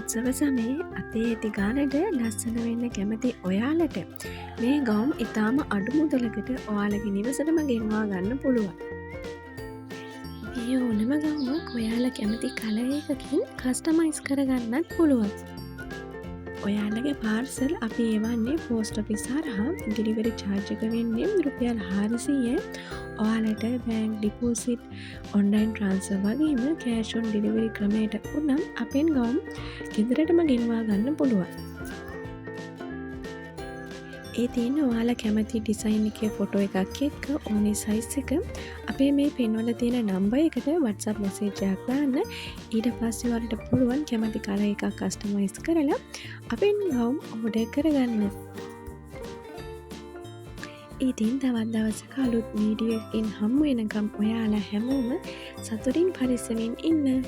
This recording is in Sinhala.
උත්සව සමයේ අතේ ඇති ගානට ලස්සන වෙන්න කැමති ඔයාලට මේ ගවුම් ඉතාම අඩු මුදලකට ඔයාලගේ නිවසටම ගෙන්වා ගන්න පුළුවන්. මේ ඕනම ගවුමක් ඔයාලා කැමති කලයකකින් කස්ටමයිස් කරගන්නත් පුළුවන්. ඔයාලගේ පාර්සල් අපි එවන්නේ පෝස්ට් ඔෆිස් හරහා. ඩිලිවරි චාර්ජ් එක වෙන්නේ රුපියල් 400යි. ඔයාලට බැංක් ඩිපොසිට් ඔන්ලයින් ට්‍රාන්ස්ෆර් වගේම කෑෂ් ඔන් ඩිලිවරි ක්‍රමයට උනම් අපෙන් ගවුම් ගෙදරටම ගෙන්වා ගන්න පුළුවන්. ඒ තියෙන ඔයාලා කැමති ඩිසයින් එකේ ෆොටෝ එකක් එක්ක ඕනේ සයිස් එක අපේ මේ පෙන්වල තියෙන නම්බර් එකට WhatsApp මැසේජ් එකක් දාන්න. ඊට පස්සේ ඔයාලට පුළුවන් කැමති කලර් එකක් කස්ටමයිස් කරලා අපෙන් ගවුම් ඕඩර් කරගන්න. ඉතින් තවත් දවසක අලුත් වීඩියෝ එකකින් හමු වෙනකම් ඔයාලා හැමෝම සතුටින් පරිස්සමින් ඉන්න.